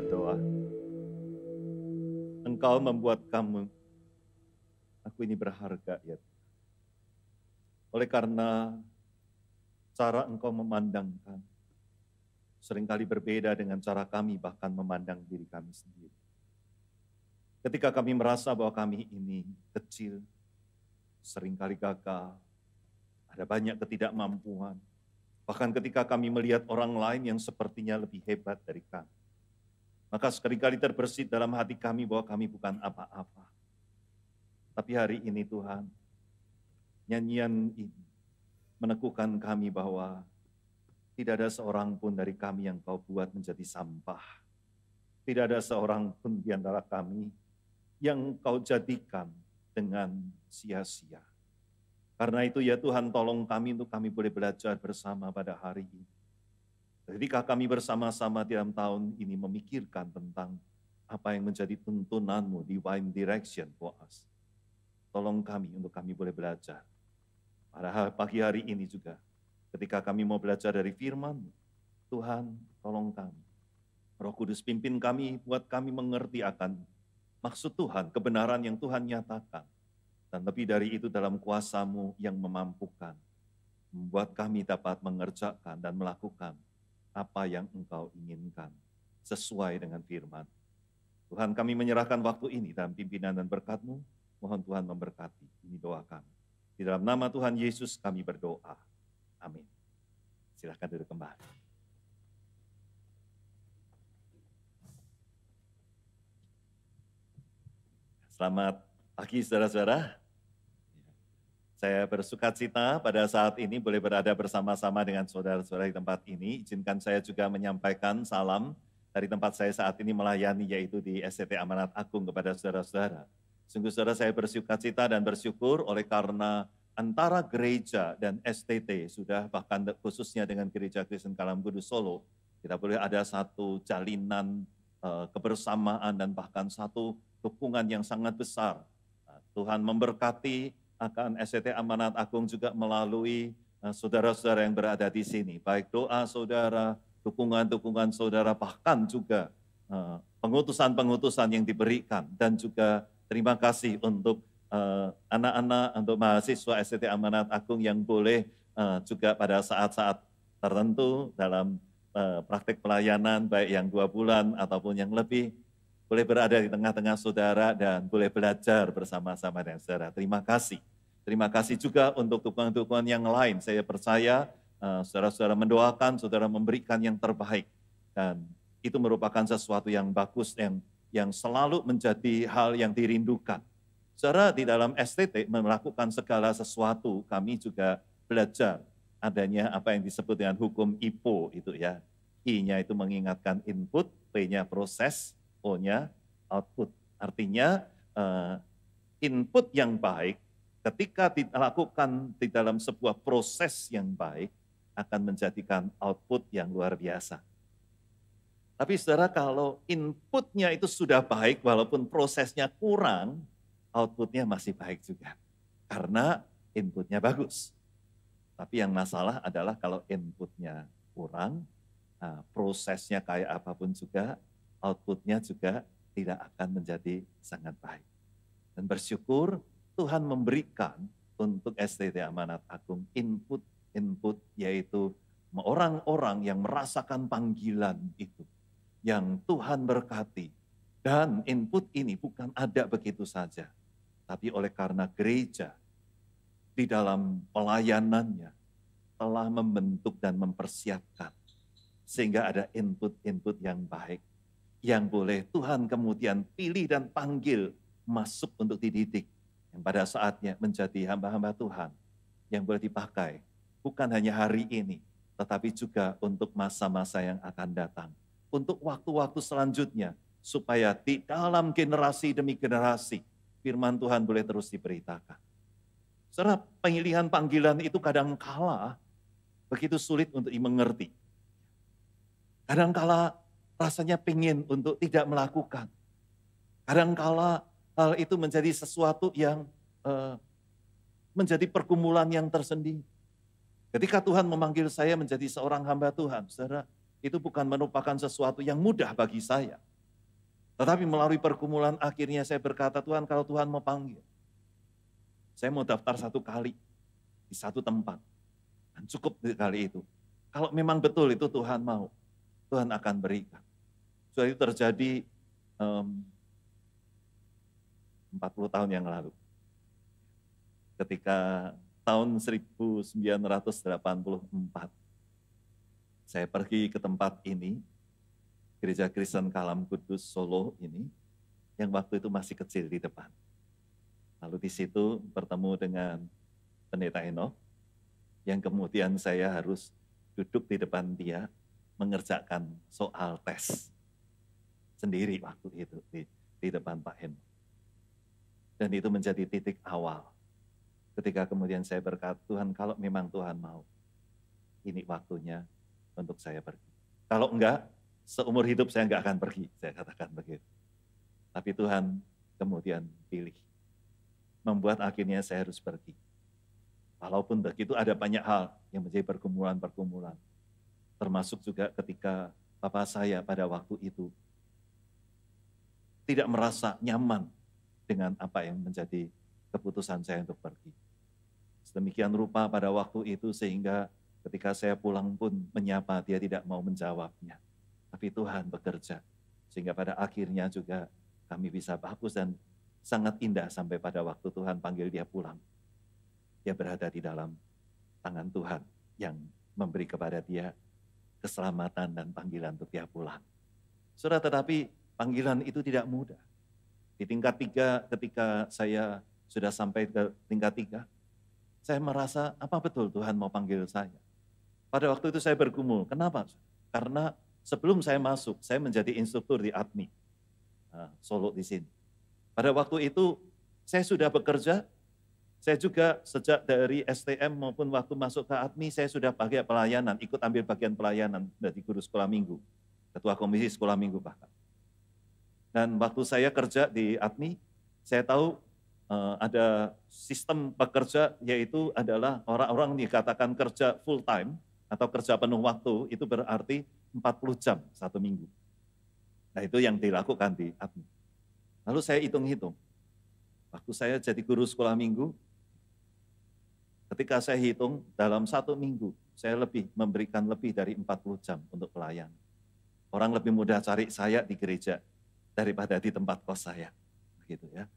berdoa. Engkau membuat aku ini berharga ya. Oleh karena cara Engkau memandangkan seringkali berbeda dengan cara kami bahkan memandang diri kami sendiri. Ketika kami merasa bahwa kami ini kecil, seringkali gagal, ada banyak ketidakmampuan. Bahkan ketika kami melihat orang lain yang sepertinya lebih hebat dari kami, maka seringkali terbersit dalam hati kami bahwa kami bukan apa-apa. Tapi hari ini Tuhan, nyanyian ini meneguhkan kami bahwa tidak ada seorang pun dari kami yang Kau buat menjadi sampah. Tidak ada seorang pun di antara kami yang Kau jadikan dengan sia-sia. Karena itu ya Tuhan, tolong kami untuk kami boleh belajar bersama pada hari ini. Ketika kami bersama-sama dalam tahun ini memikirkan tentang apa yang menjadi tuntunan-Mu, divine direction for us. Tolong kami untuk kami boleh belajar. Pada pagi hari ini juga, ketika kami mau belajar dari firman-Mu, Tuhan tolong kami. Roh Kudus pimpin kami, buat kami mengerti akan maksud Tuhan, kebenaran yang Tuhan nyatakan. Dan lebih dari itu dalam kuasa-Mu yang memampukan, membuat kami dapat mengerjakan dan melakukan apa yang Engkau inginkan, sesuai dengan firman. Tuhan, kami menyerahkan waktu ini dalam pimpinan dan berkat-Mu, mohon Tuhan memberkati. Ini doa kami. Di dalam nama Tuhan Yesus kami berdoa. Amin. Silakan duduk kembali. Selamat pagi saudara-saudara. Saya bersukacita pada saat ini boleh berada bersama-sama dengan saudara-saudara di tempat ini. Izinkan saya juga menyampaikan salam dari tempat saya saat ini melayani, yaitu di STT Amanat Agung kepada saudara-saudara. Sungguh saudara, saya bersukacita dan bersyukur oleh karena antara gereja dan STT sudah, bahkan khususnya dengan Gereja Kristen Kalam Kudus Solo, kita boleh ada satu jalinan kebersamaan dan bahkan satu dukungan yang sangat besar. Tuhan memberkati akan STT Amanat Agung juga melalui saudara-saudara yang berada di sini. Baik doa saudara, dukungan-dukungan saudara, bahkan juga pengutusan-pengutusan yang diberikan. Dan juga terima kasih untuk anak-anak, untuk mahasiswa STT Amanat Agung yang boleh juga pada saat-saat tertentu dalam praktek pelayanan, baik yang 2 bulan ataupun yang lebih, boleh berada di tengah-tengah saudara dan boleh belajar bersama-sama dengan saudara. Terima kasih. Terima kasih juga untuk dukungan-dukungan yang lain. Saya percaya saudara-saudara mendoakan, saudara memberikan yang terbaik. Dan itu merupakan sesuatu yang bagus, yang selalu menjadi hal yang dirindukan. Saudara, di dalam STT melakukan segala sesuatu, kami juga belajar adanya apa yang disebut dengan hukum IPO itu ya. I-nya itu mengingatkan input, P-nya proses, O-nya output. Artinya input yang baik ketika dilakukan di dalam sebuah proses yang baik akan menjadikan output yang luar biasa. Tapi saudara, kalau inputnya itu sudah baik walaupun prosesnya kurang, outputnya masih baik juga. Karena inputnya bagus. Tapi yang masalah adalah kalau inputnya kurang, prosesnya kayak apapun juga, outputnya juga tidak akan menjadi sangat baik. Dan bersyukur Tuhan memberikan untuk STT Amanat Agung input, yaitu orang-orang yang merasakan panggilan itu, yang Tuhan berkati. Dan input ini bukan ada begitu saja, tapi oleh karena gereja di dalam pelayanannya telah membentuk dan mempersiapkan, sehingga ada input-input yang baik, yang boleh Tuhan kemudian pilih dan panggil masuk untuk dididik, yang pada saatnya menjadi hamba-hamba Tuhan, yang boleh dipakai, bukan hanya hari ini, tetapi juga untuk masa-masa yang akan datang, untuk waktu-waktu selanjutnya, supaya di dalam generasi demi generasi, firman Tuhan boleh terus diberitakan. Saudara, pemilihan panggilan itu kadangkala begitu sulit untuk dimengerti. Kadangkala rasanya pengen untuk tidak melakukan. Kadangkala hal itu menjadi sesuatu yang menjadi pergumulan yang tersendiri. Ketika Tuhan memanggil saya menjadi seorang hamba Tuhan, saudara, itu bukan merupakan sesuatu yang mudah bagi saya. Tetapi melalui pergumulan akhirnya saya berkata, Tuhan kalau Tuhan mau panggil, saya mau daftar 1 kali di 1 tempat. Dan cukup di kali itu. Kalau memang betul itu Tuhan mau, Tuhan akan berikan. Sudah itu terjadi 40 tahun yang lalu. Ketika tahun 1984, saya pergi ke tempat ini, Gereja Kristen Kalam Kudus Solo ini, yang waktu itu masih kecil di depan. Lalu di situ bertemu dengan Pendeta Enoch, yang kemudian saya harus duduk di depan dia, mengerjakan soal tes sendiri waktu itu di depan Pak Enoch. Dan itu menjadi titik awal. Ketika kemudian saya berkata, Tuhan kalau memang Tuhan mau, ini waktunya untuk saya pergi. Kalau enggak, seumur hidup saya enggak akan pergi, saya katakan begitu. Tapi Tuhan kemudian pilih. Membuat akhirnya saya harus pergi. Walaupun begitu ada banyak hal yang menjadi pergumulan-pergumulan. Termasuk juga ketika Bapak saya pada waktu itu tidak merasa nyaman dengan apa yang menjadi keputusan saya untuk pergi. Sedemikian rupa pada waktu itu sehingga ketika saya pulang pun menyapa, dia tidak mau menjawabnya. Tapi Tuhan bekerja, sehingga pada akhirnya juga kami bisa bagus dan sangat indah sampai pada waktu Tuhan panggil dia pulang. Dia berada di dalam tangan Tuhan yang memberi kepada dia keselamatan dan panggilan untuk dia pulang. Saudara, tetapi panggilan itu tidak mudah. Di tingkat 3 ketika saya sudah sampai ke tingkat 3, saya merasa apa betul Tuhan mau panggil saya. Pada waktu itu saya bergumul, kenapa? Karena sebelum saya masuk, saya menjadi instruktur di ADMI, Solo di sini. Pada waktu itu saya sudah bekerja, saya juga sejak dari STM maupun waktu masuk ke ADMI, saya sudah bagian pelayanan, ikut ambil bagian pelayanan dari guru sekolah minggu, ketua komisi sekolah minggu bahkan. Dan waktu saya kerja di ADMI, saya tahu ada sistem pekerja yaitu adalah orang-orang dikatakan kerja full time atau kerja penuh waktu, itu berarti 40 jam 1 minggu. Nah itu yang dilakukan di ADMI. Lalu saya hitung-hitung, waktu saya jadi guru sekolah minggu, ketika saya hitung dalam 1 minggu, saya memberikan lebih dari 40 jam untuk pelayan. Orang lebih mudah cari saya di gereja daripada di tempat kos saya. Begitu ya.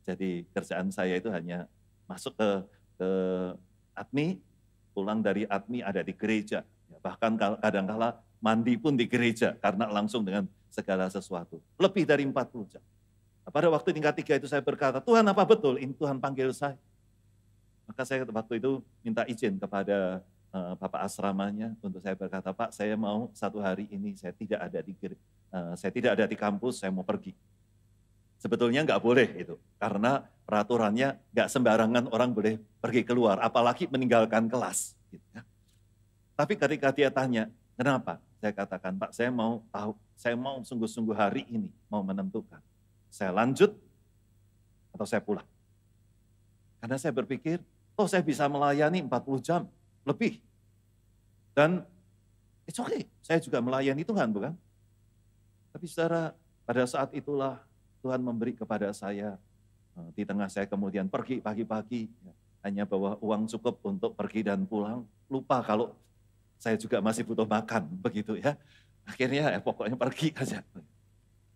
Jadi kerjaan saya itu hanya masuk ke ADMI, pulang dari ADMI ada di gereja. Bahkan kadang-kala mandi pun di gereja karena langsung dengan segala sesuatu. Lebih dari 40 jam. Pada waktu tingkat 3 itu saya berkata, Tuhan apa betul ini Tuhan panggil saya? Maka saya waktu itu minta izin kepada Bapak asramanya untuk saya berkata, Pak saya mau 1 hari ini saya tidak ada di kampus, saya mau pergi. Sebetulnya nggak boleh itu, karena peraturannya nggak sembarangan orang boleh pergi keluar, apalagi meninggalkan kelas. Gitu ya. Tapi ketika dia tanya, kenapa? Saya katakan, Pak saya mau tahu, saya mau sungguh-sungguh hari ini mau menentukan. Saya lanjut atau saya pulang. Karena saya berpikir, saya bisa melayani 40 jam lebih. Dan it's okay, saya juga melayani Tuhan, bukan? Tapi saudara, pada saat itulah Tuhan memberi kepada saya, di tengah saya kemudian pergi pagi-pagi, hanya bawa uang cukup untuk pergi dan pulang, lupa kalau saya juga masih butuh makan, begitu ya. Akhirnya pokoknya pergi aja.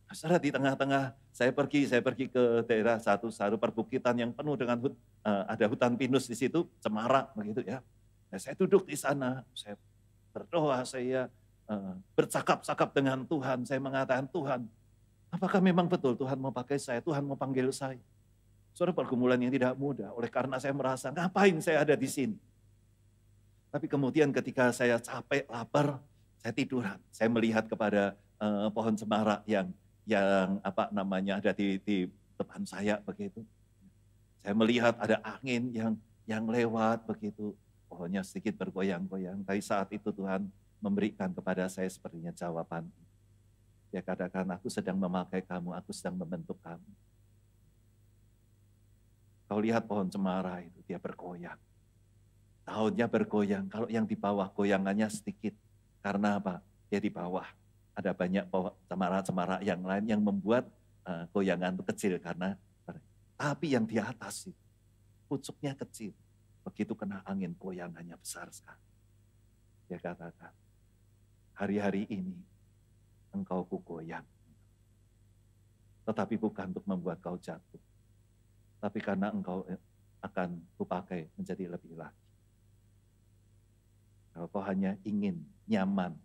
Saudara, di tengah-tengah saya pergi ke daerah satu perbukitan yang penuh dengan ada hutan pinus di situ, cemara begitu ya. Nah, saya duduk di sana, saya berdoa, saya bercakap-cakap dengan Tuhan, saya mengatakan Tuhan, apakah memang betul Tuhan mau pakai saya, Tuhan mau panggil saya. Saudara, pergumulan yang tidak mudah, oleh karena saya merasa ngapain saya ada di sini. Tapi kemudian ketika saya capek, lapar, saya tiduran, saya melihat kepada pohon cemara yang ada di depan saya begitu. Saya melihat ada angin yang lewat begitu, pohonnya sedikit bergoyang-goyang. Tapi saat itu Tuhan memberikan kepada saya sepertinya jawaban. Dia katakan, aku sedang memakai kamu, aku sedang membentuk kamu. Kau lihat pohon cemara itu, dia bergoyang. Daunnya bergoyang, kalau yang di bawah goyangannya sedikit. Karena apa? Dia di bawah. Ada banyak cemara-cemara yang lain yang membuat goyangan itu kecil karena, tapi yang di atas itu pucuknya kecil. Begitu kena angin goyangannya besar sekali. Dia katakan, hari-hari ini engkau kugoyang. Tetapi bukan untuk membuat kau jatuh. Tapi karena engkau akan kupakai menjadi lebih lagi. Kalau kau hanya ingin nyaman,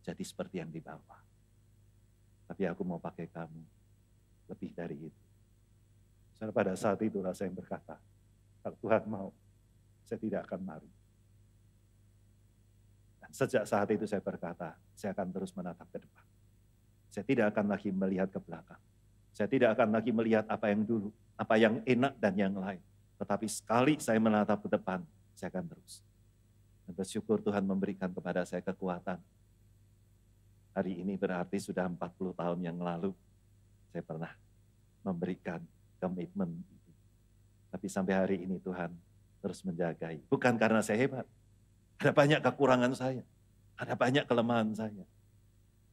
jadi seperti yang di bawah. Tapi aku mau pakai kamu lebih dari itu. Karena pada saat itulah saya berkata, kalau Tuhan mau, saya tidak akan lari. Dan sejak saat itu saya berkata, saya akan terus menatap ke depan. Saya tidak akan lagi melihat ke belakang. Saya tidak akan lagi melihat apa yang dulu, apa yang enak dan yang lain. Tetapi sekali saya menatap ke depan, saya akan terus. Dan bersyukur Tuhan memberikan kepada saya kekuatan. Hari ini berarti sudah 40 tahun yang lalu, saya pernah memberikan komitmen itu. Tapi sampai hari ini Tuhan terus menjagai. Bukan karena saya hebat. Ada banyak kekurangan saya. Ada banyak kelemahan saya.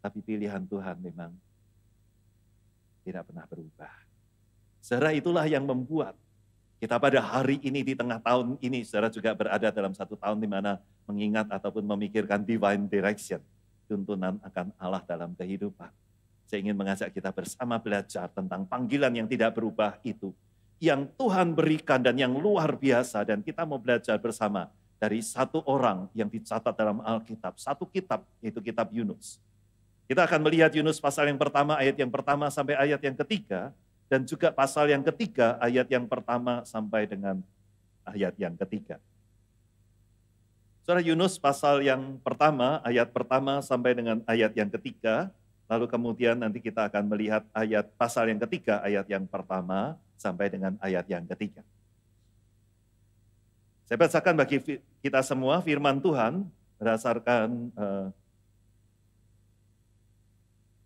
Tapi pilihan Tuhan memang tidak pernah berubah. Saudara, itulah yang membuat kita pada hari ini di tengah tahun ini, saudara juga berada dalam satu tahun di mana mengingat ataupun memikirkan divine direction. Tuntunan akan Allah dalam kehidupan. Saya ingin mengajak kita bersama belajar tentang panggilan yang tidak berubah itu. Yang Tuhan berikan dan yang luar biasa. Dan kita mau belajar bersama dari satu orang yang dicatat dalam Alkitab. Satu kitab, yaitu kitab Yunus. Kita akan melihat Yunus pasal yang pertama, ayat yang pertama sampai ayat yang ketiga. Dan juga pasal yang ketiga, ayat yang pertama sampai dengan ayat yang ketiga. Saudara, Yunus pasal yang pertama, ayat pertama sampai dengan ayat yang ketiga. Lalu kemudian nanti kita akan melihat ayat pasal yang ketiga, ayat yang pertama sampai dengan ayat yang ketiga. Saya bacakan bagi kita semua firman Tuhan berdasarkan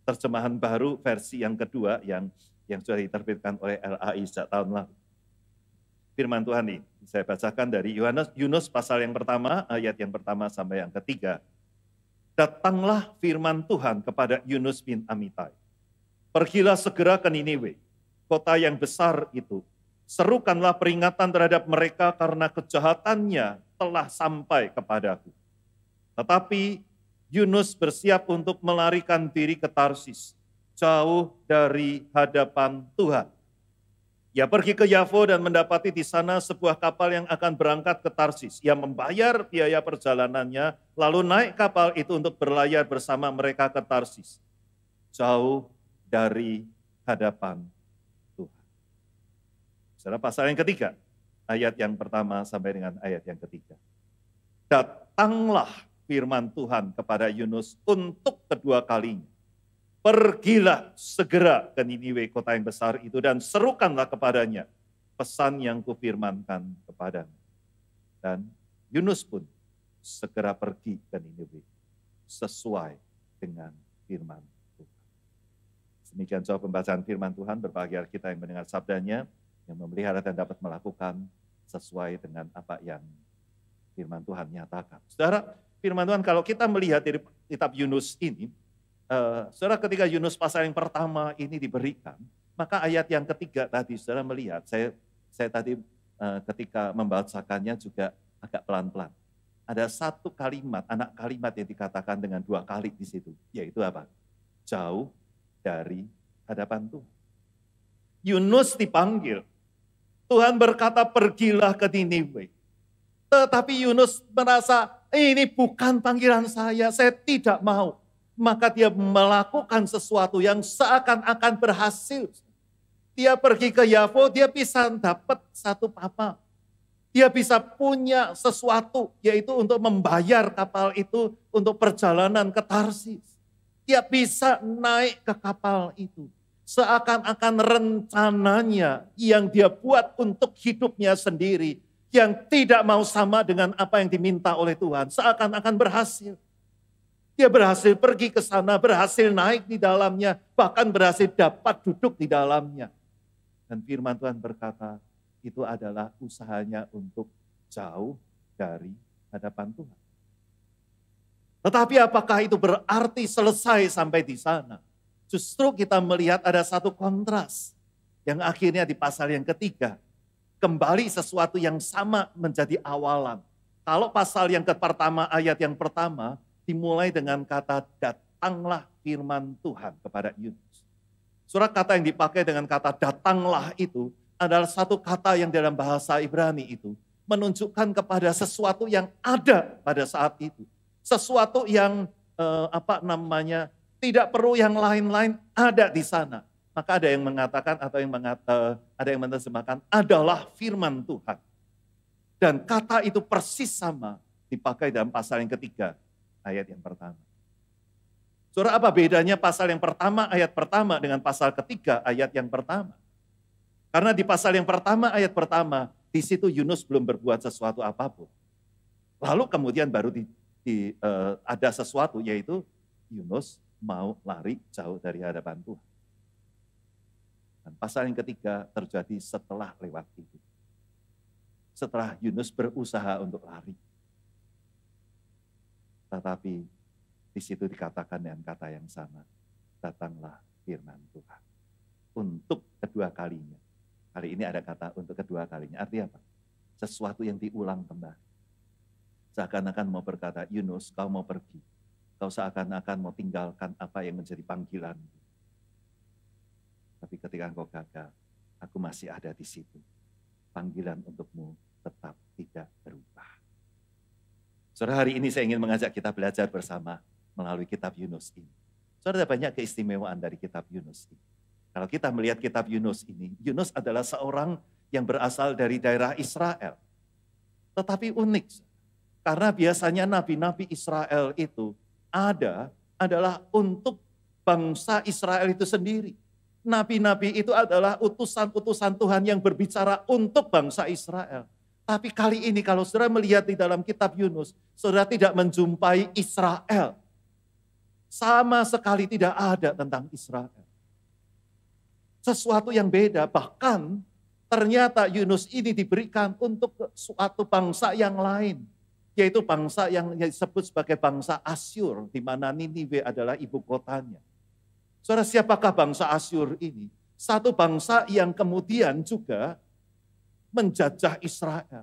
terjemahan baru versi yang kedua yang sudah diterbitkan oleh LAI sejak tahun lalu. Firman Tuhan ini saya bacakan dari Yunus pasal yang pertama, ayat yang pertama sampai yang ketiga. Datanglah firman Tuhan kepada Yunus bin Amitai. Pergilah segera ke Niniwe, kota yang besar itu. Serukanlah peringatan terhadap mereka karena kejahatannya telah sampai kepadaku. Tetapi Yunus bersiap untuk melarikan diri ke Tarsis, jauh dari hadapan Tuhan. Ia pergi ke Yafo dan mendapati di sana sebuah kapal yang akan berangkat ke Tarsis. Ia membayar biaya perjalanannya, lalu naik kapal itu untuk berlayar bersama mereka ke Tarsis, jauh dari hadapan Tuhan. Saudara, pasal yang ketiga, ayat yang pertama sampai dengan ayat yang ketiga. Datanglah firman Tuhan kepada Yunus untuk kedua kalinya. Pergilah segera ke Niniwe, kota yang besar itu, dan serukanlah kepadanya pesan yang kufirmankan kepadamu. Dan Yunus pun segera pergi ke Niniwe sesuai dengan firman Tuhan. Demikian jauh pembacaan firman Tuhan. Berbahagia kita yang mendengar sabdanya, yang memelihara dan dapat melakukan sesuai dengan apa yang firman Tuhan nyatakan. Saudara, firman Tuhan kalau kita melihat dari kitab Yunus ini, saudara, ketika Yunus pasal yang pertama ini diberikan, maka ayat yang ketiga tadi saudara melihat, saya tadi ketika membacakannya juga agak pelan-pelan. Ada satu kalimat, anak kalimat yang dikatakan dengan dua kali di situ, yaitu apa? Jauh dari hadapan Tuhan. Yunus dipanggil, Tuhan berkata pergilah ke Niniwe. Tetapi Yunus merasa ini bukan panggilan saya tidak mau. Maka dia melakukan sesuatu yang seakan-akan berhasil. Dia pergi ke Yafo, dia bisa dapat satu apa. Dia bisa punya sesuatu, yaitu untuk membayar kapal itu untuk perjalanan ke Tarsis. Dia bisa naik ke kapal itu. Seakan-akan rencananya yang dia buat untuk hidupnya sendiri, yang tidak mau sama dengan apa yang diminta oleh Tuhan, seakan-akan berhasil. Dia berhasil pergi ke sana, berhasil naik di dalamnya, bahkan berhasil dapat duduk di dalamnya. Dan firman Tuhan berkata, itu adalah usahanya untuk jauh dari hadapan Tuhan. Tetapi apakah itu berarti selesai sampai di sana? Justru kita melihat ada satu kontras yang akhirnya di pasal yang ketiga, kembali sesuatu yang sama menjadi awalan. Kalau pasal yang pertama, ayat yang pertama, dimulai dengan kata datanglah firman Tuhan kepada Yunus. Surat kata yang dipakai dengan kata datanglah itu adalah satu kata yang dalam bahasa Ibrani itu menunjukkan kepada sesuatu yang ada pada saat itu. Sesuatu yang tidak perlu yang lain-lain ada di sana. Maka ada yang mengatakan atau ada yang menerjemahkan adalah firman Tuhan. Dan kata itu persis sama dipakai dalam pasal yang ketiga, ayat yang pertama. Saudara, apa bedanya pasal yang pertama, ayat pertama dengan pasal ketiga, ayat yang pertama? Karena di pasal yang pertama, ayat pertama, di situ Yunus belum berbuat sesuatu apapun. Lalu kemudian baru ada sesuatu, yaitu Yunus mau lari jauh dari hadapan Tuhan. Dan pasal yang ketiga terjadi setelah lewat itu. Setelah Yunus berusaha untuk lari. Tetapi di situ dikatakan dengan kata yang sama. Datanglah firman Tuhan. Untuk kedua kalinya. Kali ini ada kata untuk kedua kalinya. Artinya apa? Sesuatu yang diulang kembali. Seakan-akan mau berkata, Yunus kau mau pergi. Kau seakan-akan mau tinggalkan apa yang menjadi panggilan. Tapi ketika engkau gagal, aku masih ada di situ. Panggilan untukmu tetap tidak berubah. Saudara, hari ini saya ingin mengajak kita belajar bersama melalui kitab Yunus ini. Saudara, ada banyak keistimewaan dari kitab Yunus ini. Kalau kita melihat kitab Yunus ini, Yunus adalah seorang yang berasal dari daerah Israel. Tetapi unik, karena biasanya nabi-nabi Israel itu adalah untuk bangsa Israel itu sendiri. Nabi-nabi itu adalah utusan-utusan Tuhan yang berbicara untuk bangsa Israel. Tapi kali ini kalau saudara melihat di dalam kitab Yunus, saudara tidak menjumpai Israel. Sama sekali tidak ada tentang Israel. Sesuatu yang beda, bahkan ternyata Yunus ini diberikan untuk suatu bangsa yang lain. Yaitu bangsa yang disebut sebagai bangsa Asyur, di mana Niniwe adalah ibu kotanya. Saudara, siapakah bangsa Asyur ini? Satu bangsa yang kemudian juga menjajah Israel.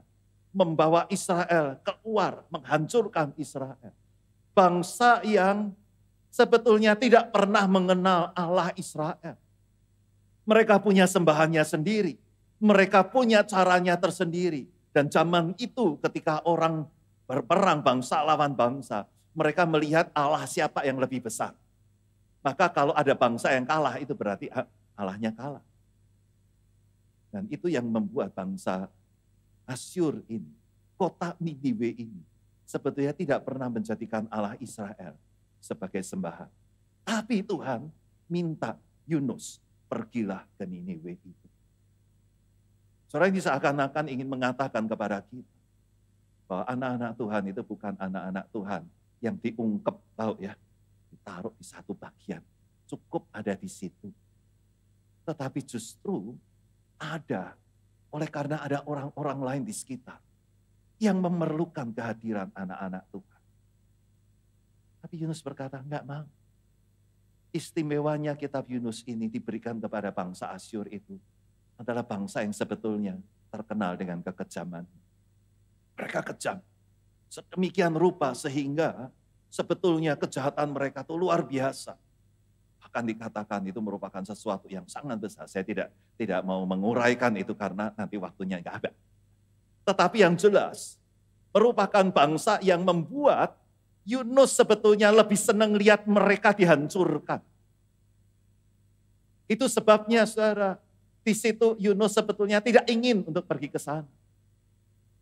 Membawa Israel keluar, menghancurkan Israel. Bangsa yang sebetulnya tidak pernah mengenal Allah Israel. Mereka punya sembahannya sendiri. Mereka punya caranya tersendiri. Dan zaman itu ketika orang berperang bangsa lawan bangsa, mereka melihat Allah siapa yang lebih besar. Maka kalau ada bangsa yang kalah, itu berarti Allahnya kalah. Dan itu yang membuat bangsa Asyur ini, kota Niniwe ini, sebetulnya tidak pernah menjadikan Allah Israel sebagai sembahan. Tapi Tuhan minta Yunus, pergilah ke Niniwe itu. Saudara, ini seakan-akan ingin mengatakan kepada kita, bahwa anak-anak Tuhan itu bukan anak-anak Tuhan yang diungkep, tahu ya, ditaruh di satu bagian, cukup ada di situ. Tetapi justru ada, oleh karena ada orang-orang lain di sekitar yang memerlukan kehadiran anak-anak Tuhan. Tapi Yunus berkata, enggak mau. Istimewanya kitab Yunus ini diberikan kepada bangsa Asyur itu adalah bangsa yang sebetulnya terkenal dengan kekejaman. Mereka kejam. Sedemikian rupa sehingga sebetulnya kejahatan mereka itu luar biasa. Bahkan dikatakan itu merupakan sesuatu yang sangat besar. Saya tidak mau menguraikan itu karena nanti waktunya enggak ada. Tetapi yang jelas merupakan bangsa yang membuat Yunus sebetulnya lebih senang lihat mereka dihancurkan. Itu sebabnya saudara, di situ Yunus sebetulnya tidak ingin untuk pergi ke sana.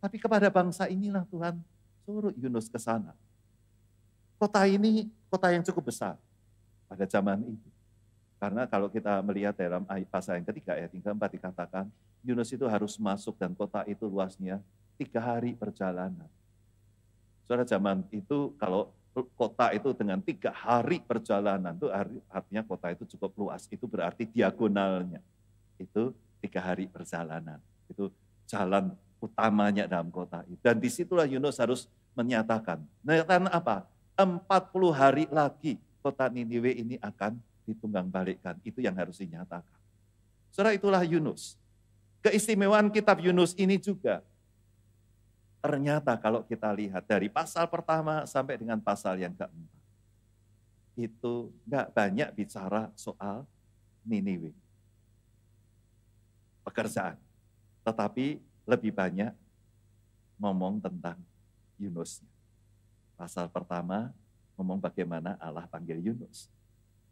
Tapi kepada bangsa inilah Tuhan suruh Yunus ke sana. Kota ini kota yang cukup besar pada zaman itu. Karena kalau kita melihat dalam pasal yang ketiga, ayat yang keempat dikatakan, Yunus itu harus masuk dan kota itu luasnya 3 hari perjalanan. Saudara, zaman itu kalau kota itu dengan 3 hari perjalanan, itu artinya kota itu cukup luas. Itu berarti diagonalnya. Itu 3 hari perjalanan. Itu jalan utamanya dalam kota itu. Dan disitulah Yunus harus menyatakan apa? 40 hari lagi kota Niniwe ini akan ditunggang balikkan. Itu yang harus dinyatakan. Saudara, itulah Yunus. Keistimewaan kitab Yunus ini juga, ternyata kalau kita lihat dari pasal pertama sampai dengan pasal yang keempat, itu nggak banyak bicara soal Niniwe, pekerjaan. Tetapi lebih banyak ngomong tentang Yunus. Pasal pertama ngomong bagaimana Allah panggil Yunus.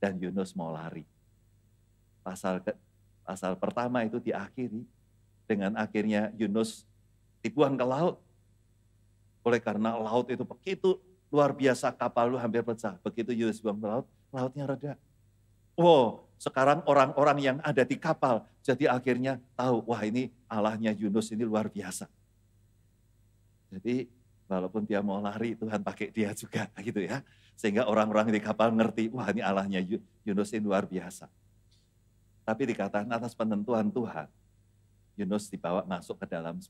Dan Yunus mau lari. Pasal pertama itu diakhiri dengan akhirnya Yunus dibuang ke laut. Oleh karena laut itu begitu luar biasa, kapal lu hampir pecah. Begitu Yunus buang ke laut, lautnya reda. Wow, sekarang orang-orang yang ada di kapal, jadi akhirnya tahu, wah ini Allahnya Yunus ini luar biasa. Jadi walaupun dia mau lari, Tuhan pakai dia juga gitu ya. Sehingga orang-orang di kapal ngerti, wah ini Allahnya Yunus ini luar biasa. Tapi dikatakan atas penentuan Tuhan, Yunus dibawa masuk ke dalam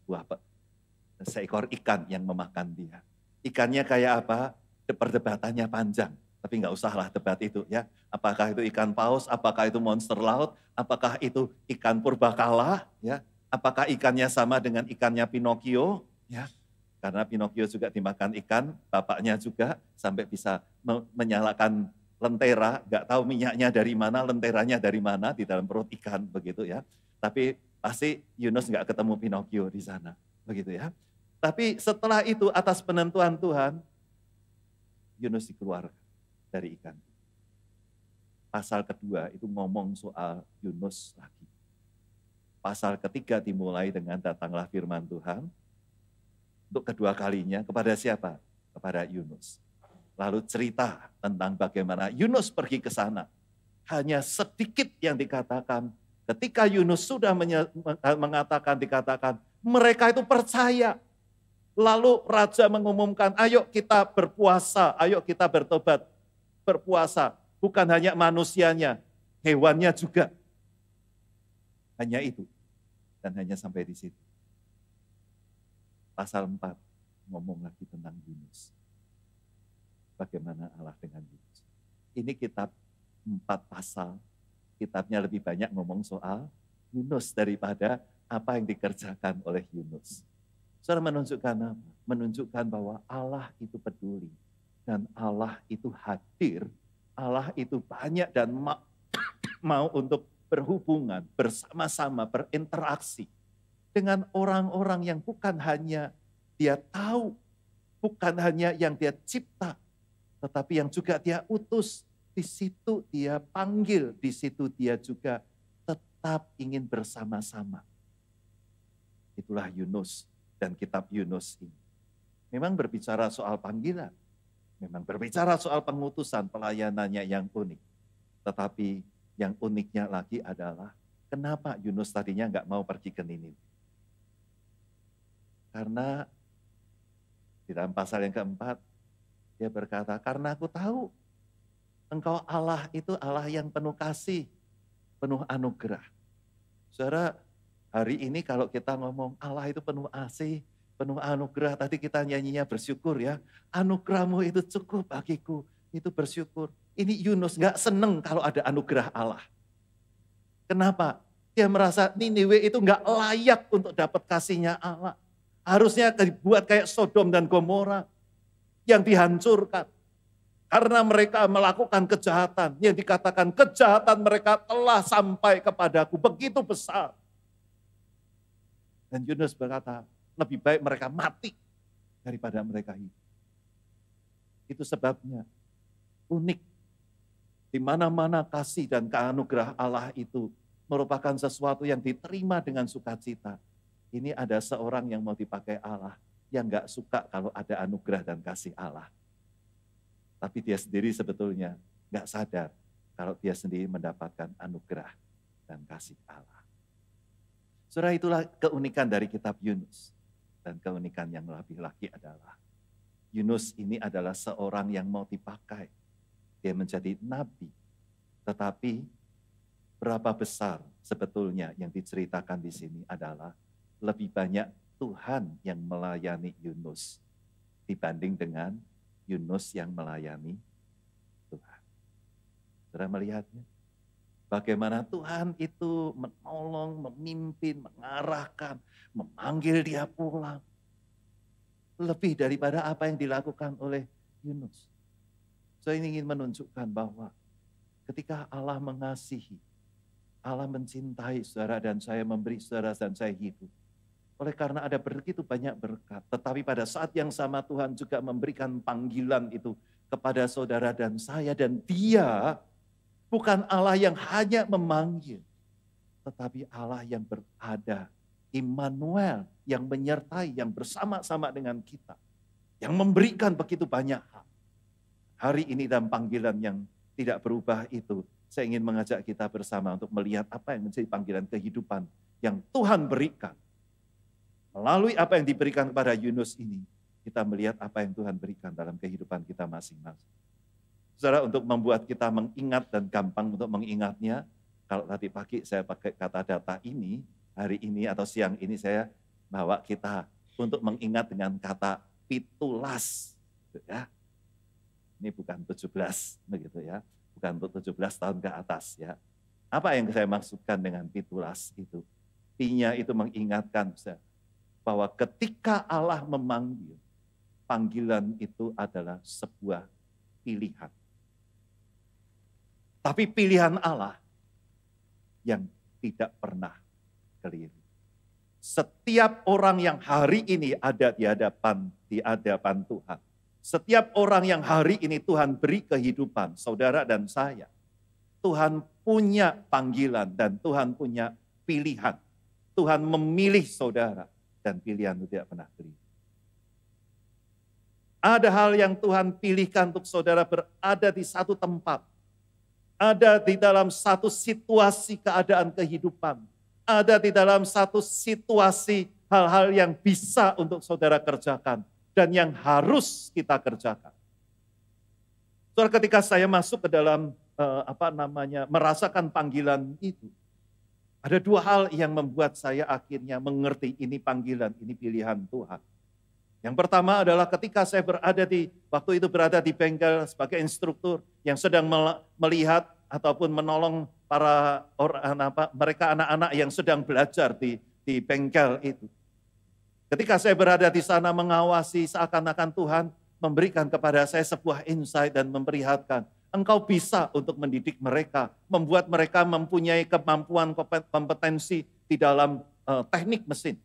seekor ikan yang memakan dia. Ikannya kayak apa? Perdebatannya panjang. Tapi nggak usahlah debat itu ya. Apakah itu ikan paus, apakah itu monster laut, apakah itu ikan purbakala, ya? Apakah ikannya sama dengan ikannya Pinocchio, ya? Karena Pinocchio juga dimakan ikan, bapaknya juga sampai bisa menyalakan lentera, nggak tahu minyaknya dari mana, lenteranya dari mana di dalam perut ikan begitu ya. Tapi pasti Yunus nggak ketemu Pinocchio di sana, begitu ya. Tapi setelah itu atas penentuan Tuhan, Yunus dikeluarkan dari ikan. Pasal kedua itu ngomong soal Yunus lagi. Pasal ketiga dimulai dengan datanglah firman Tuhan. Untuk kedua kalinya kepada siapa? Kepada Yunus. Lalu cerita tentang bagaimana Yunus pergi ke sana. Hanya sedikit yang dikatakan. Ketika Yunus sudah dikatakan, mereka itu percaya. Lalu raja mengumumkan, ayo kita berpuasa, ayo kita bertobat. Berpuasa, bukan hanya manusianya, hewannya juga. Hanya itu, dan hanya sampai di situ. Pasal 4, ngomong lagi tentang Yunus. Bagaimana Allah dengan Yunus. Ini kitab 4 pasal, kitabnya lebih banyak ngomong soal Yunus daripada apa yang dikerjakan oleh Yunus. Saudara, menunjukkan apa? Menunjukkan bahwa Allah itu peduli. Dan Allah itu hadir. Allah itu banyak dan mau untuk berhubungan, bersama-sama, berinteraksi. Dengan orang-orang yang bukan hanya dia tahu, bukan hanya yang dia cipta, tetapi yang juga dia utus. Di situ dia panggil, di situ dia juga tetap ingin bersama-sama. Itulah Yunus. Dan kitab Yunus ini. Memang berbicara soal panggilan. Memang berbicara soal pengutusan, pelayanannya yang unik. Tetapi yang uniknya lagi adalah, kenapa Yunus tadinya nggak mau pergi ke Niniwe? Karena di dalam pasal yang keempat, dia berkata, karena aku tahu engkau Allah itu Allah yang penuh kasih, penuh anugerah. Saudara, hari ini kalau kita ngomong Allah itu penuh kasih, penuh anugerah. Tadi kita nyanyinya bersyukur ya. Anugerahmu itu cukup bagiku, itu bersyukur. Ini Yunus gak seneng kalau ada anugerah Allah. Kenapa? Dia merasa Niniwe itu gak layak untuk dapat kasihnya Allah. Harusnya dibuat kayak Sodom dan Gomora yang dihancurkan. Karena mereka melakukan kejahatan. Yang dikatakan kejahatan mereka telah sampai kepadaku. Begitu besar. Dan Yunus berkata, lebih baik mereka mati daripada mereka hidup. Itu sebabnya unik. Di mana-mana kasih dan keanugerah Allah itu merupakan sesuatu yang diterima dengan sukacita. Ini ada seorang yang mau dipakai Allah, yang gak suka kalau ada anugerah dan kasih Allah. Tapi dia sendiri sebetulnya gak sadar kalau dia sendiri mendapatkan anugerah dan kasih Allah. Saudara, itulah keunikan dari kitab Yunus. Dan keunikan yang lebih lagi adalah Yunus ini adalah seorang yang mau dipakai. Dia menjadi nabi. Tetapi berapa besar sebetulnya yang diceritakan di sini adalah lebih banyak Tuhan yang melayani Yunus dibanding dengan Yunus yang melayani Tuhan. Saudara melihatnya? Bagaimana Tuhan itu menolong, memimpin, mengarahkan, memanggil dia pulang. Lebih daripada apa yang dilakukan oleh Yunus. Saya ingin menunjukkan bahwa ketika Allah mengasihi, Allah mencintai saudara dan saya, memberi saudara dan saya hidup. Oleh karena ada begitu banyak berkat. Tetapi pada saat yang sama Tuhan juga memberikan panggilan itu kepada saudara dan saya. Dan dia bukan Allah yang hanya memanggil. Tetapi Allah yang berada, Immanuel, yang menyertai, yang bersama-sama dengan kita. Yang memberikan begitu banyak hal. Hari ini dalam panggilan yang tidak berubah itu, saya ingin mengajak kita bersama untuk melihat apa yang menjadi panggilan kehidupan yang Tuhan berikan. Melalui apa yang diberikan kepada Yunus ini, kita melihat apa yang Tuhan berikan dalam kehidupan kita masing-masing. Saudara, untuk membuat kita mengingat dan gampang untuk mengingatnya, kalau tadi pagi saya pakai kata data ini, hari ini atau siang ini saya bawa kita untuk mengingat dengan kata pitulas. Ya. Ini bukan 17, begitu ya. Bukan untuk 17 tahun ke atas ya. Apa yang saya maksudkan dengan pitulas itu? P-nya itu mengingatkan bahwa ketika Allah memanggil, panggilan itu adalah sebuah pilihan. Tapi pilihan Allah yang tidak pernah keliru. Setiap orang yang hari ini ada di hadapan Tuhan. Setiap orang yang hari ini Tuhan beri kehidupan, saudara dan saya. Tuhan punya panggilan dan Tuhan punya pilihan. Tuhan memilih saudara dan pilihan itu tidak pernah keliru. Ada hal yang Tuhan pilihkan untuk saudara berada di satu tempat. Ada di dalam satu situasi keadaan kehidupan. Ada di dalam satu situasi hal-hal yang bisa untuk saudara kerjakan. Dan yang harus kita kerjakan. Soal ketika saya masuk ke dalam merasakan panggilan itu, ada dua hal yang membuat saya akhirnya mengerti ini panggilan, ini pilihan Tuhan. Yang pertama adalah ketika saya waktu itu berada di bengkel sebagai instruktur yang sedang melihat ataupun menolong para mereka anak-anak yang sedang belajar di bengkel itu. Ketika saya berada di sana mengawasi, seakan-akan Tuhan memberikan kepada saya sebuah insight dan memperlihatkan. Engkau bisa untuk mendidik mereka, membuat mereka mempunyai kemampuan, kompetensi di dalam teknik mesin.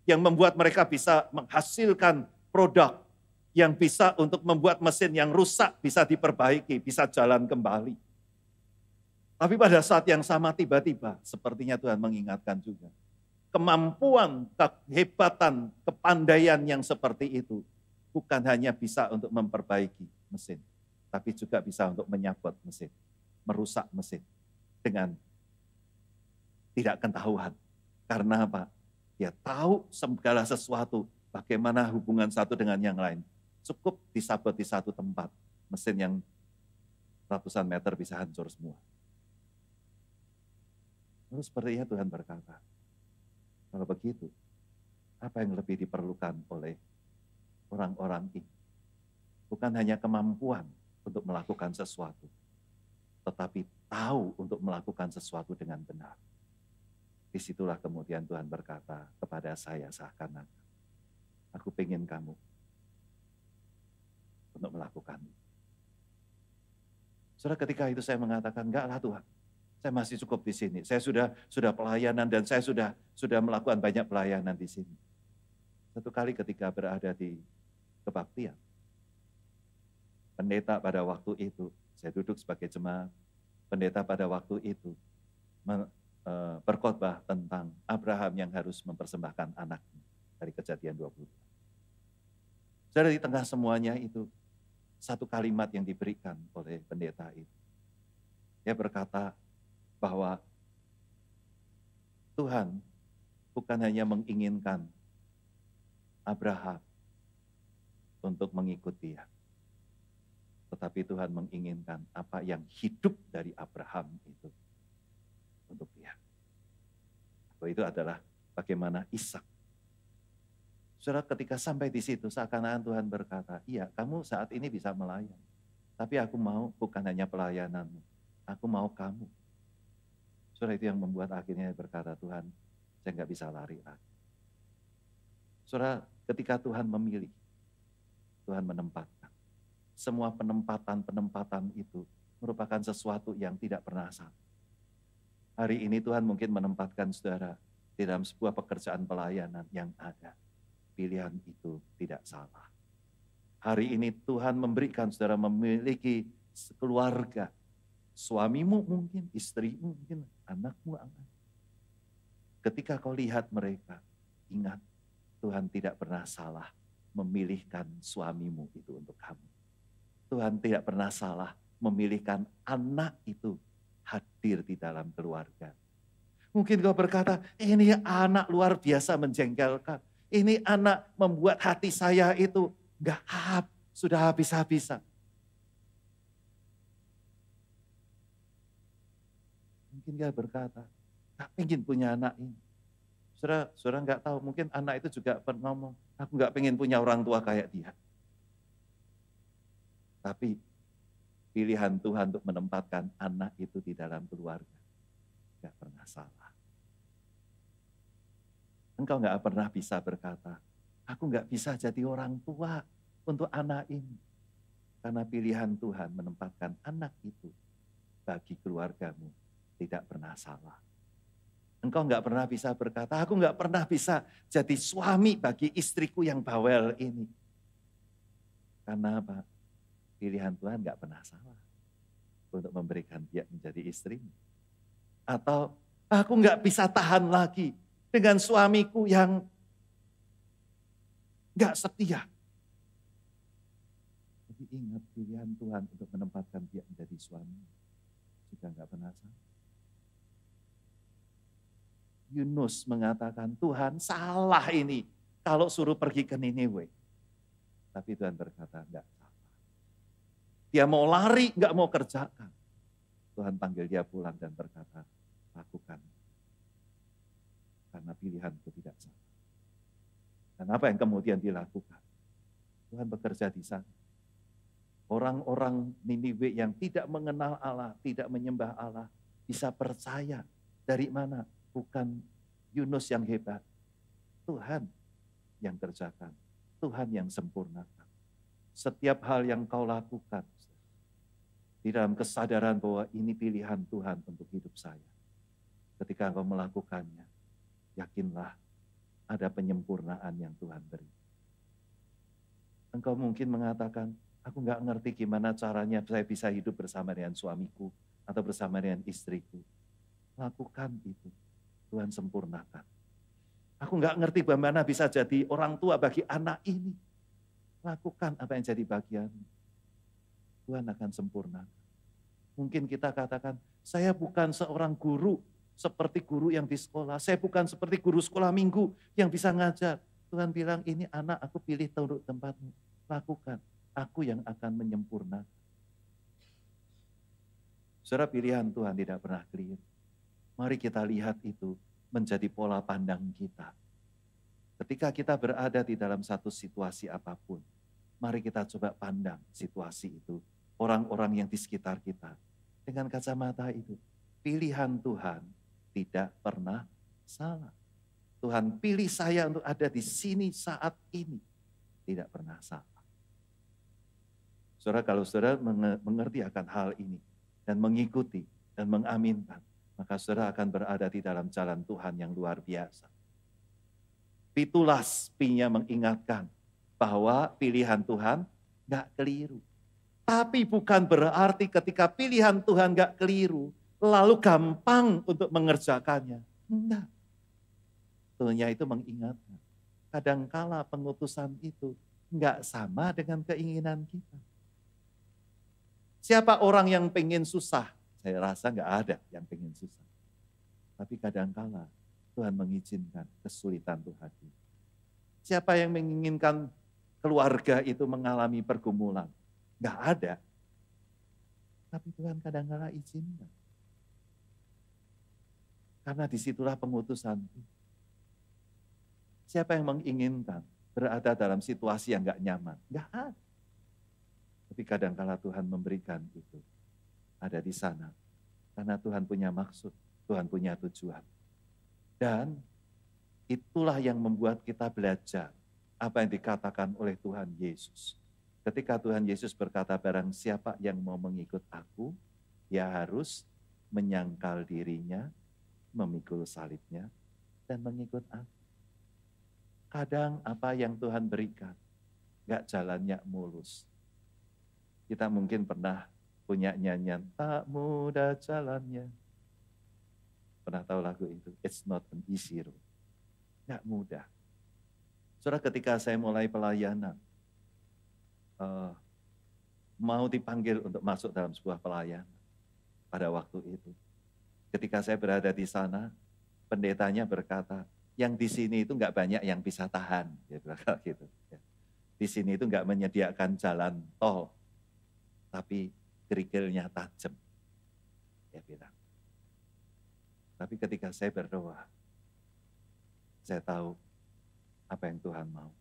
Yang membuat mereka bisa menghasilkan produk yang bisa untuk membuat mesin yang rusak bisa diperbaiki, bisa jalan kembali. Tapi pada saat yang sama tiba-tiba sepertinya Tuhan mengingatkan juga. Kemampuan, kehebatan, kepandaian yang seperti itu bukan hanya bisa untuk memperbaiki mesin, tapi juga bisa untuk menyabot mesin, merusak mesin dengan tidak ketahuan. Karena apa? Dia tahu segala sesuatu, bagaimana hubungan satu dengan yang lain. Cukup disabot di satu tempat, mesin yang ratusan meter bisa hancur semua. Lalu sepertinya Tuhan berkata, kalau begitu, apa yang lebih diperlukan oleh orang-orang ini? Bukan hanya kemampuan untuk melakukan sesuatu, tetapi tahu untuk melakukan sesuatu dengan benar. Disitulah kemudian Tuhan berkata kepada saya seakan-akan, aku pengen kamu untuk melakukan itu. Saudara, ketika itu saya mengatakan, enggaklah Tuhan. Saya masih cukup di sini. Saya sudah pelayanan dan saya sudah melakukan banyak pelayanan di sini. Satu kali ketika berada di kebaktian, pendeta pada waktu itu, saya duduk sebagai jemaat, pendeta pada waktu itu berkhotbah tentang Abraham yang harus mempersembahkan anaknya dari Kejadian 20. Jadi di tengah semuanya itu, satu kalimat yang diberikan oleh pendeta itu. Dia berkata, bahwa Tuhan bukan hanya menginginkan Abraham untuk mengikut dia. Tetapi Tuhan menginginkan apa yang hidup dari Abraham itu untuk dia. Itu adalah bagaimana Ishak. Saudara, ketika sampai di situ seakan-akan Tuhan berkata, iya kamu saat ini bisa melayani. Tapi aku mau bukan hanya pelayananmu, aku mau kamu. Saudara, itu yang membuat akhirnya berkata, Tuhan, saya nggak bisa lari lagi. Saudara, ketika Tuhan memilih, Tuhan menempatkan. Semua penempatan-penempatan itu merupakan sesuatu yang tidak pernah salah. Hari ini Tuhan mungkin menempatkan saudara di dalam sebuah pekerjaan pelayanan yang ada. Pilihan itu tidak salah. Hari ini Tuhan memberikan saudara memiliki keluarga. Suamimu mungkin, istrimu mungkin, anakmu. Ketika kau lihat mereka, ingat Tuhan tidak pernah salah memilihkan suamimu itu untuk kamu. Tuhan tidak pernah salah memilihkan anak itu hadir di dalam keluarga. Mungkin kau berkata, ini anak luar biasa menjengkelkan. Ini anak membuat hati saya itu sudah habis-habisan. Mungkin dia berkata, tak pengen punya anak ini. Saudara nggak tahu, mungkin anak itu juga pernah ngomong, aku nggak pengen punya orang tua kayak dia. Tapi pilihan Tuhan untuk menempatkan anak itu di dalam keluarga nggak pernah salah. Engkau nggak pernah bisa berkata, aku nggak bisa jadi orang tua untuk anak ini. Karena pilihan Tuhan menempatkan anak itu bagi keluargamu tidak pernah salah. Engkau nggak pernah bisa berkata, aku nggak pernah bisa jadi suami bagi istriku yang bawel ini. Karena apa? Pilihan Tuhan nggak pernah salah untuk memberikan dia menjadi istrimu. Atau aku nggak bisa tahan lagi dengan suamiku yang nggak setia. Jadi ingat pilihan Tuhan untuk menempatkan dia menjadi suami juga nggak pernah salah. Yunus mengatakan, Tuhan salah ini kalau suruh pergi ke Niniwe. Tapi Tuhan berkata, enggak salah. Dia mau lari, enggak mau kerjakan. Tuhan panggil dia pulang dan berkata, lakukan. Karena pilihanku tidak salah. Dan apa yang kemudian dilakukan? Tuhan bekerja di sana. Orang-orang Niniwe yang tidak mengenal Allah, tidak menyembah Allah, bisa percaya. Dari mana? Bukan Yunus yang hebat. Tuhan yang kerjakan. Tuhan yang sempurnakan. Setiap hal yang kau lakukan, di dalam kesadaran bahwa ini pilihan Tuhan untuk hidup saya. Ketika kau melakukannya, yakinlah ada penyempurnaan yang Tuhan beri. Engkau mungkin mengatakan, aku nggak ngerti gimana caranya saya bisa hidup bersama dengan suamiku atau bersama dengan istriku. Lakukan itu. Tuhan sempurnakan. Aku nggak ngerti bagaimana bisa jadi orang tua bagi anak ini. Lakukan apa yang jadi bagian. Tuhan akan sempurnakan. Mungkin kita katakan, saya bukan seorang guru seperti guru yang di sekolah. Saya bukan seperti guru sekolah minggu yang bisa ngajar. Tuhan bilang, ini anak aku pilih untuk tempatmu. Lakukan. Aku yang akan menyempurnakan. Saudara, pilihan Tuhan tidak pernah keliru. Mari kita lihat itu menjadi pola pandang kita. Ketika kita berada di dalam satu situasi apapun, mari kita coba pandang situasi itu. Orang-orang yang di sekitar kita. Dengan kacamata itu. Pilihan Tuhan tidak pernah salah. Tuhan pilih saya untuk ada di sini saat ini. Tidak pernah salah. Saudara, kalau saudara mengerti akan hal ini. Dan mengikuti dan mengaminkan. Maka saudara akan berada di dalam jalan Tuhan yang luar biasa. Pitulas P-nya mengingatkan bahwa pilihan Tuhan gak keliru. Tapi bukan berarti ketika pilihan Tuhan gak keliru, lalu gampang untuk mengerjakannya. Enggak. Sebetulnya itu mengingatkan. Kadangkala pengutusan itu gak sama dengan keinginan kita. Siapa orang yang pengen susah? Saya rasa nggak ada yang pengen susah. Tapi kadangkala Tuhan mengizinkan kesulitan Tuhan. Siapa yang menginginkan keluarga itu mengalami pergumulan? Nggak ada. Tapi Tuhan kadangkala izinkan. Karena disitulah pengutusan. Siapa yang menginginkan berada dalam situasi yang nggak nyaman? Nggak ada. Tapi kadangkala Tuhan memberikan itu. Ada di sana. Karena Tuhan punya maksud Tuhan punya tujuan. Dan itulah yang membuat kita belajar apa yang dikatakan oleh Tuhan Yesus. Ketika Tuhan Yesus berkata, barang siapa yang mau mengikut aku, dia harus menyangkal dirinya, memikul salibnya, dan mengikut aku. Kadang apa yang Tuhan berikan, gak jalannya mulus. Kita mungkin pernah punya nyanyian, tak mudah jalannya. Pernah tahu lagu itu? It's not an easy road. Gak mudah. Saudara, ketika saya mulai pelayanan, mau dipanggil untuk masuk dalam sebuah pelayanan pada waktu itu. Ketika saya berada di sana, pendetanya berkata, yang di sini itu nggak banyak yang bisa tahan. Dia bilang gitu. Di sini itu nggak menyediakan jalan tol, tapi kerikilnya tajam. Dia bilang. Tapi ketika saya berdoa, saya tahu apa yang Tuhan mau.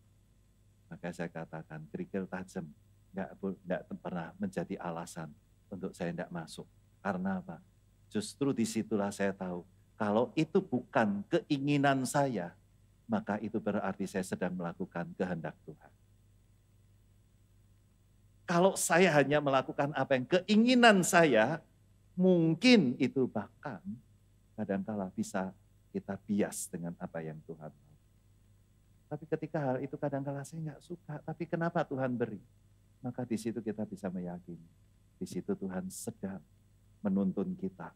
Maka saya katakan, kerikil tajam nggak pernah menjadi alasan untuk saya tidak masuk. Karena apa? Justru disitulah saya tahu, kalau itu bukan keinginan saya, maka itu berarti saya sedang melakukan kehendak Tuhan. Kalau saya hanya melakukan apa yang keinginan saya, mungkin itu bahkan kadangkala bisa kita bias dengan apa yang Tuhan mau. Tapi ketika hal itu kadangkala saya nggak suka, tapi kenapa Tuhan beri? Maka di situ kita bisa meyakini, di situ Tuhan sedang menuntun kita.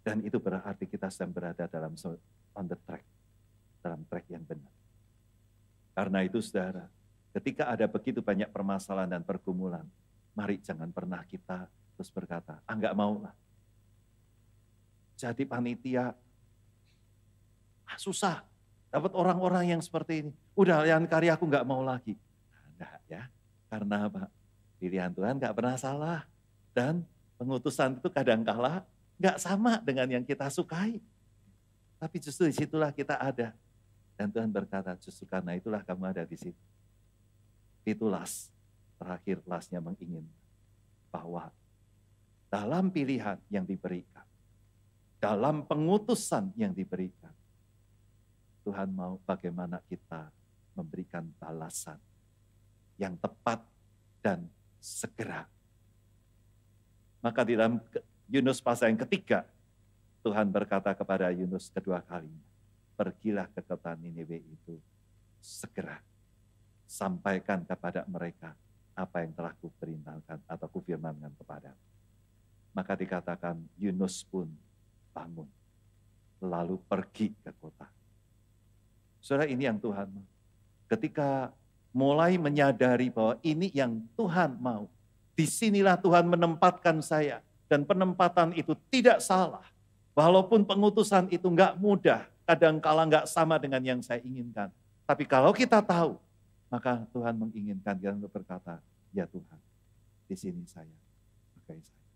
Dan itu berarti kita sedang berada dalam on the track, dalam track yang benar. Karena itu saudara, ketika ada begitu banyak permasalahan dan pergumulan, mari jangan pernah kita terus berkata, nggak mau lah. Jadi panitia, susah, dapat orang-orang yang seperti ini. Udah, yang karyaku nggak mau lagi. Enggak ya, karena apa? Pilihan Tuhan nggak pernah salah. Dan pengutusan itu kadangkala nggak sama dengan yang kita sukai. Tapi justru disitulah kita ada. Dan Tuhan berkata, justru karena itulah kamu ada di situ. Itu terakhir lasnya menginginkan bahwa dalam pilihan yang diberikan, dalam pengutusan yang diberikan, Tuhan mau bagaimana kita memberikan balasan yang tepat dan segera. Maka di dalam Yunus pasal yang ketiga, Tuhan berkata kepada Yunus kedua kalinya, pergilah ke kota Niniwe itu segera. Sampaikan kepada mereka apa yang telah kuperintahkan atau kufirmankan kepada. Maka dikatakan Yunus pun bangun, lalu pergi ke kota. Saudara, ini yang Tuhan mau. Ketika mulai menyadari bahwa ini yang Tuhan mau, disinilah Tuhan menempatkan saya. Dan penempatan itu tidak salah. Walaupun pengutusan itu enggak mudah, kadangkala enggak sama dengan yang saya inginkan. Tapi kalau kita tahu, maka Tuhan menginginkan kita untuk berkata, ya Tuhan, di sini saya, pakai saya.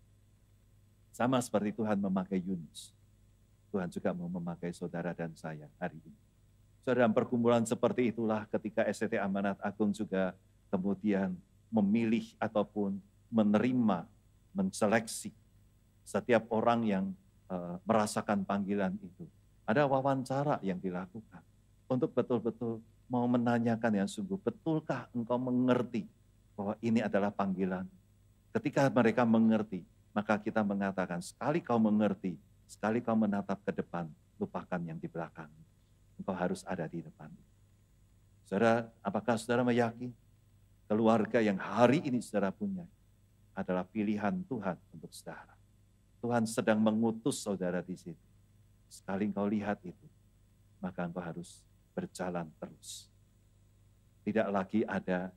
Sama seperti Tuhan memakai Yunus. Tuhan juga mau memakai saudara dan saya hari ini. Saudara, dalam pergumulan seperti itulah ketika STT Amanat Agung juga kemudian memilih ataupun menerima, menseleksi setiap orang yang merasakan panggilan itu. Ada wawancara yang dilakukan untuk betul-betul mau menanyakan yang sungguh, betulkah engkau mengerti bahwa ini adalah panggilan? Ketika mereka mengerti, maka kita mengatakan, sekali kau mengerti, sekali kau menatap ke depan, lupakan yang di belakang. Engkau harus ada di depan. Saudara, apakah saudara meyakini keluarga yang hari ini saudara punya adalah pilihan Tuhan untuk saudara? Tuhan sedang mengutus saudara di situ. Sekali engkau lihat itu, maka engkau harus berjalan terus. Tidak lagi ada,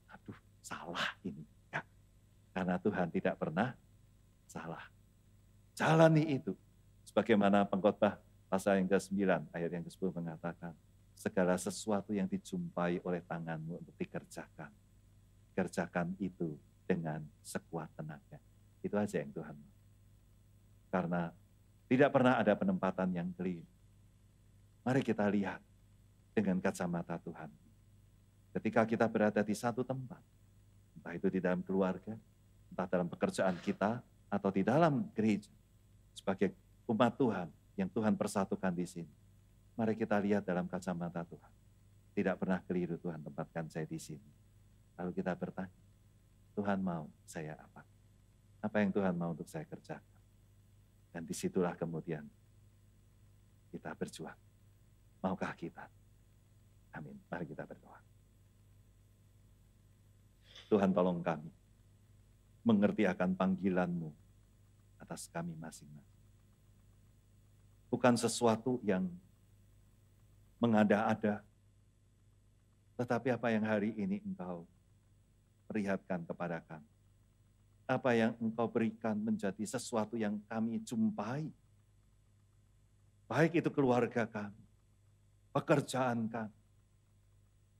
aduh salah ini. Ya. Karena Tuhan tidak pernah salah. Jalani itu. Sebagaimana pengkhotbah pasal yang ke-9, ayat yang ke-10 mengatakan, segala sesuatu yang dijumpai oleh tanganmu untuk dikerjakan. Kerjakan itu dengan sekuat tenaga. Itu aja yang Tuhan mau. Karena tidak pernah ada penempatan yang keliru. Mari kita lihat dengan kacamata Tuhan. Ketika kita berada di satu tempat, entah itu di dalam keluarga, entah dalam pekerjaan kita, atau di dalam gereja, sebagai umat Tuhan yang Tuhan persatukan di sini. Mari kita lihat dalam kacamata Tuhan. Tidak pernah keliru Tuhan tempatkan saya di sini. Lalu kita bertanya, Tuhan mau saya apa? Apa yang Tuhan mau untuk saya kerjakan? Dan disitulah kemudian kita berjuang. Maukah kita? Amin. Mari kita berdoa. Tuhan tolong kami mengerti akan panggilan-Mu atas kami masing-masing. Bukan sesuatu yang mengada-ada, tetapi apa yang hari ini Engkau perlihatkan kepada kami. Apa yang Engkau berikan menjadi sesuatu yang kami jumpai. Baik itu keluarga kami, pekerjaan kami,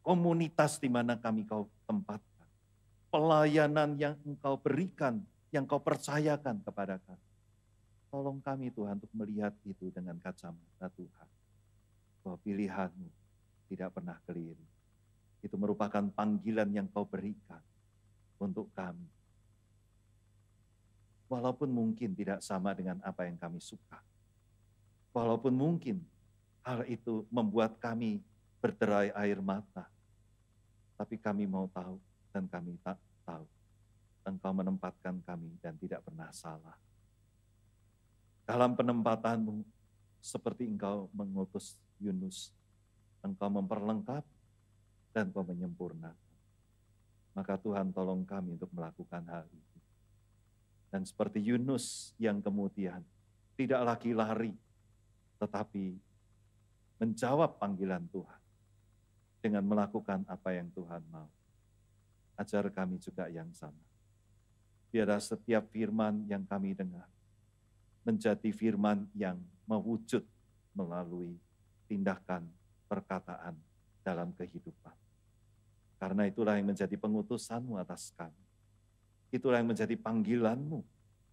komunitas di mana kami Kau tempatkan, pelayanan yang Engkau berikan, yang Kau percayakan kepada kami. Tolong kami Tuhan untuk melihat itu dengan kacamata Tuhan. Bahwa pilihan-Mu tidak pernah keliru. Itu merupakan panggilan yang Kau berikan untuk kami. Walaupun mungkin tidak sama dengan apa yang kami suka. Walaupun mungkin hal itu membuat kami berderai air mata. Tapi kami mau tahu dan kami tak tahu. Engkau menempatkan kami dan tidak pernah salah. Dalam penempatan-Mu, seperti Engkau mengutus Yunus, Engkau memperlengkapi dan Engkau menyempurnakan. Maka Tuhan tolong kami untuk melakukan hal itu. Dan seperti Yunus yang kemudian tidak lagi lari, tetapi menjawab panggilan Tuhan dengan melakukan apa yang Tuhan mau. Ajar kami juga yang sama. Biarlah setiap firman yang kami dengar menjadi firman yang mewujud melalui tindakan, perkataan dalam kehidupan. Karena itulah yang menjadi pengutusan-Mu atas kami. Itulah yang menjadi panggilan-Mu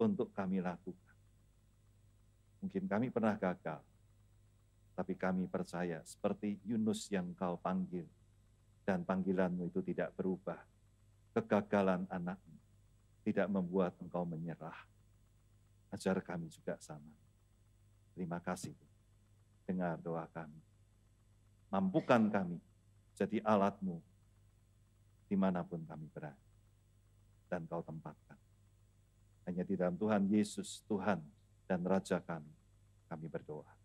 untuk kami lakukan. Mungkin kami pernah gagal, tapi kami percaya seperti Yunus yang Kau panggil, dan panggilan-Mu itu tidak berubah. Kegagalan anak-Mu tidak membuat Engkau menyerah. Ajar kami juga sama. Terima kasih. Dengar doa kami. Mampukan kami jadi alat-Mu dimanapun kami berada. Dan Kau tempatkan. Hanya di dalam Tuhan Yesus, Tuhan dan Raja kami berdoa.